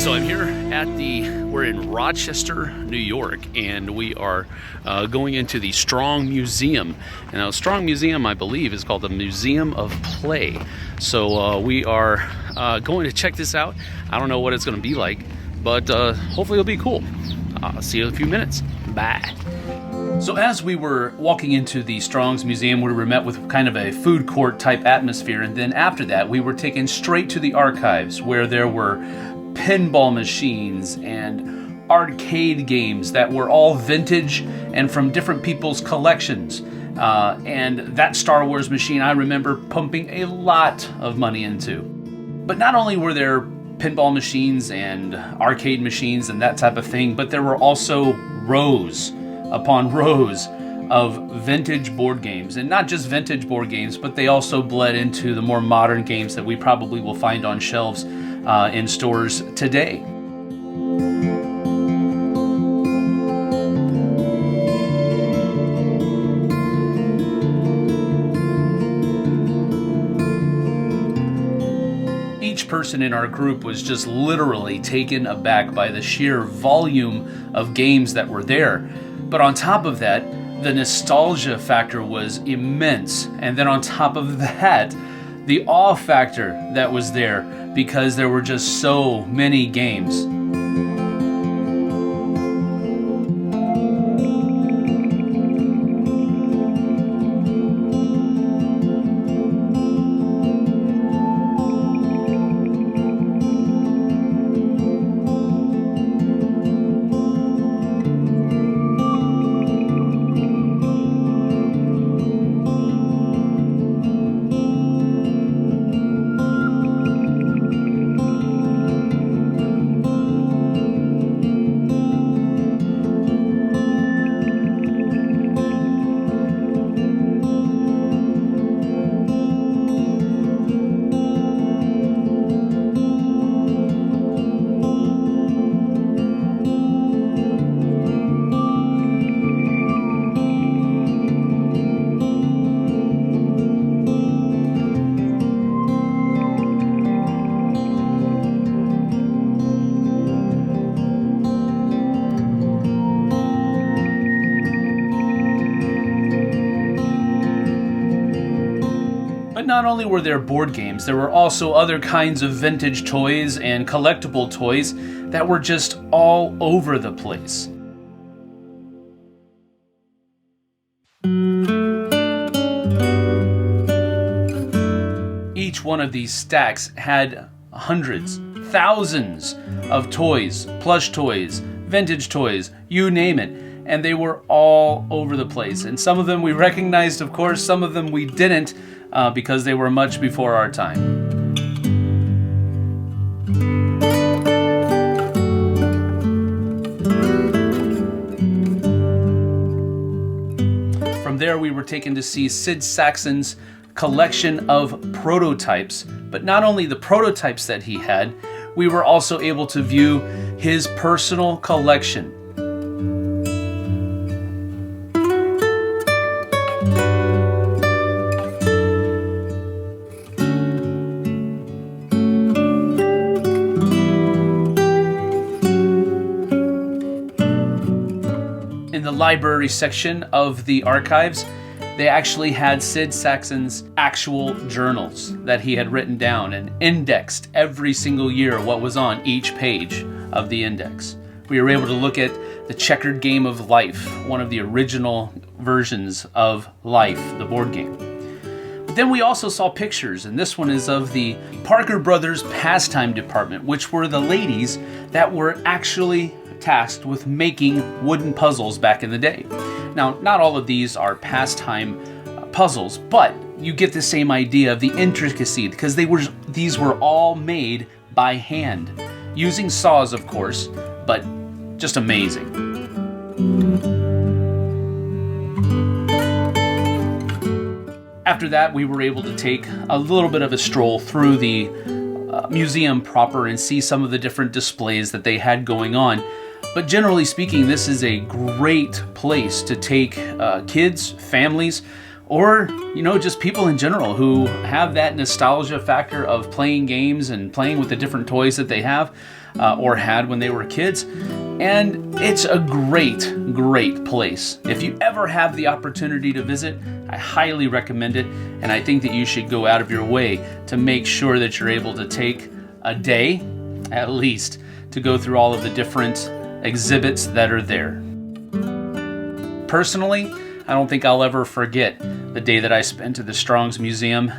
So I'm here we're in Rochester, New York, and we are going into the Strong Museum. And the Strong Museum, I believe, is called the Museum of Play. So we are going to check this out. I don't know what it's going to be like, but hopefully it'll be cool. See you in a few minutes. Bye. So as we were walking into the Strong's Museum, we were met with kind of a food court type atmosphere, and then after that we were taken straight to the archives where there were pinball machines and arcade games that were all vintage and from different people's collections. And that Star Wars machine I remember pumping a lot of money into. But not only were there pinball machines and arcade machines and that type of thing, but there were also rows upon rows of vintage board games. And not just vintage board games, but they also bled into the more modern games that we probably will find on shelves in stores today. Each person in our group was just literally taken aback by the sheer volume of games that were there. But on top of that, the nostalgia factor was immense. And then on top of that, the awe factor that was there because there were just so many games. Not only were there board games, there were also other kinds of vintage toys and collectible toys that were just all over the place. Each one of these stacks had hundreds, thousands of toys, plush toys, vintage toys, you name it. And they were all over the place. And some of them we recognized, of course, some of them we didn't, because they were much before our time. From there, we were taken to see Sid Sackson's collection of prototypes. But not only the prototypes that he had, we were also able to view his personal collection. In the library section of the archives, they actually had Sid Sackson's actual journals that he had written down and indexed every single year what was on each page of the index. We were able to look at the Checkered Game of Life, one of the original versions of Life, the board game. But then we also saw pictures, and this one is of the Parker Brothers Pastime Department, which were the ladies that were actually tasked with making wooden puzzles back in the day. Now, not all of these are pastime puzzles, but you get the same idea of the intricacy because these were all made by hand, using saws, of course, but just amazing. After that, we were able to take a little bit of a stroll through the museum proper and see some of the different displays that they had going on. But generally speaking, this is a great place to take kids, families, or, just people in general who have that nostalgia factor of playing games and playing with the different toys that they have. or had when they were kids. And it's a great, great place. If you ever have the opportunity to visit, I highly recommend it. And I think that you should go out of your way to make sure that you're able to take a day, at least, to go through all of the different exhibits that are there. Personally, I don't think I'll ever forget the day that I spent at the Strong's Museum